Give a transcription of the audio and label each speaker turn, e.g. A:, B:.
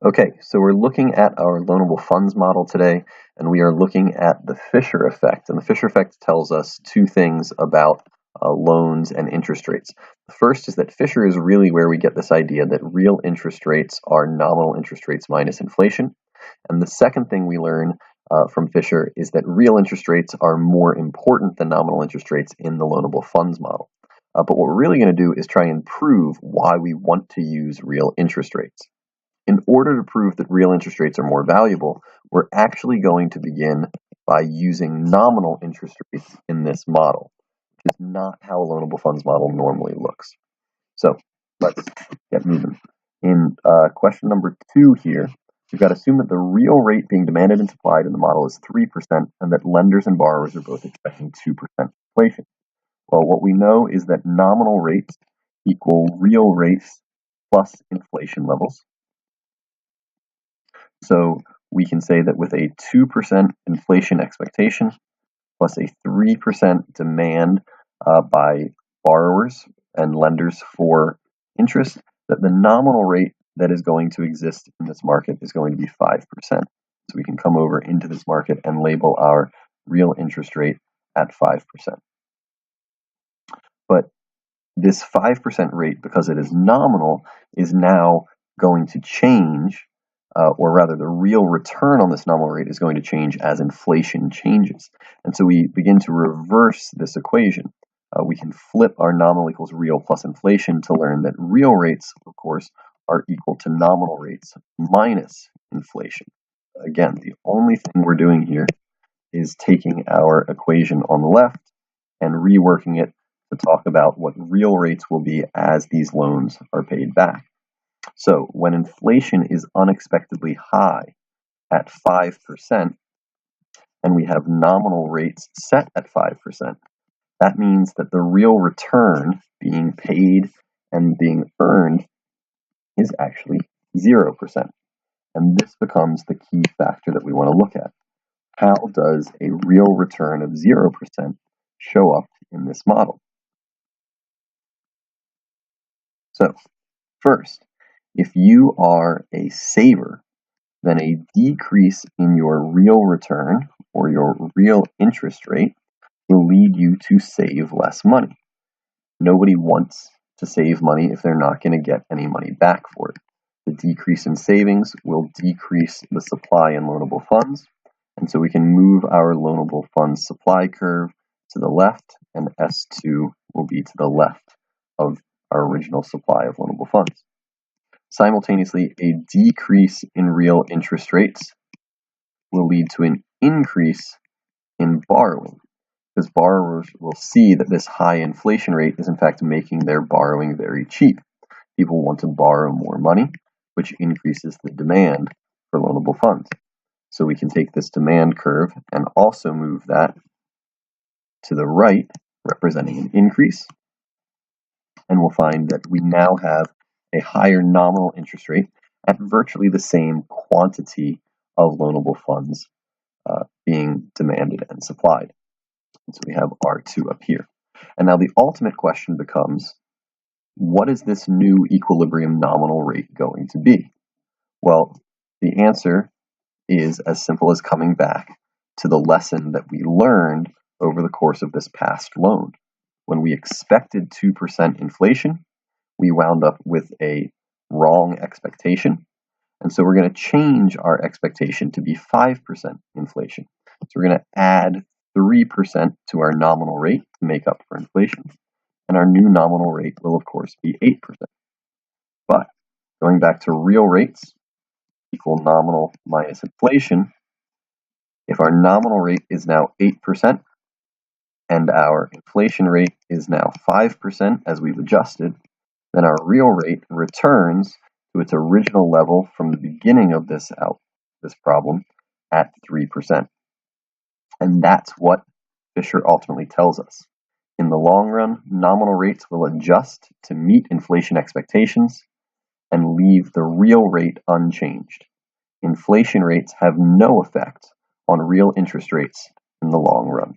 A: Okay, so we're looking at our loanable funds model today, and we are looking at the Fisher effect. And the Fisher effect tells us two things about loans and interest rates. The first is that Fisher is really where we get this idea that real interest rates are nominal interest rates minus inflation. And the second thing we learn from Fisher is that real interest rates are more important than nominal interest rates in the loanable funds model. But what we're really going to do is try and prove why we want to use real interest rates. In order to prove that real interest rates are more valuable, we're actually going to begin by using nominal interest rates in this model, which is not how a loanable funds model normally looks. So let's get moving. In question number 2 here, we've got to assume that the real rate being demanded and supplied in the model is 3% and that lenders and borrowers are both expecting 2% inflation. Well, what we know is that nominal rates equal real rates plus inflation levels. So we can say that with a 2% inflation expectation plus a 3% demand by borrowers and lenders for interest, that the nominal rate that is going to exist in this market is going to be 5%. So we can come over into this market and label our real interest rate at 5%. But this 5% rate, because it is nominal, is now going to change, or rather the real return on this nominal rate is going to change as inflation changes. And so we begin to reverse this equation. We can flip our nominal equals real plus inflation to learn that real rates, of course, are equal to nominal rates minus inflation. Again, the only thing we're doing here is taking our equation on the left and reworking it to talk about what real rates will be as these loans are paid back. So when inflation is unexpectedly high at 5%, and we have nominal rates set at 5%, that means that the real return being paid and being earned is actually 0%. And this becomes the key factor that we want to look at. How does a real return of 0% show up in this model? So, first, if you are a saver, then a decrease in your real return or your real interest rate will lead you to save less money. Nobody wants to save money if they're not going to get any money back for it. The decrease in savings will decrease the supply in loanable funds, and so we can move our loanable funds supply curve to the left, and S2 will be to the left of our original supply of loanable funds. Simultaneously, a decrease in real interest rates will lead to an increase in borrowing, because borrowers will see that this high inflation rate is in fact making their borrowing very cheap. People want to borrow more money, which increases the demand for loanable funds. So we can take this demand curve and also move that to the right, representing an increase, and we'll find that we now have a higher nominal interest rate at virtually the same quantity of loanable funds being demanded and supplied. And so we have R2 up here. And now the ultimate question becomes, what is this new equilibrium nominal rate going to be? Well, the answer is as simple as coming back to the lesson that we learned over the course of this past loan. When we expected 2% inflation, we wound up with a wrong expectation. And so we're going to change our expectation to be 5% inflation. So we're going to add 3% to our nominal rate to make up for inflation. And our new nominal rate will, of course, be 8%. But going back to real rates equal nominal minus inflation, if our nominal rate is now 8%, and our inflation rate is now 5% as we've adjusted, then our real rate returns to its original level from the beginning of this problem at 3%. And that's what Fisher ultimately tells us. In the long run, nominal rates will adjust to meet inflation expectations and leave the real rate unchanged. Inflation rates have no effect on real interest rates in the long run.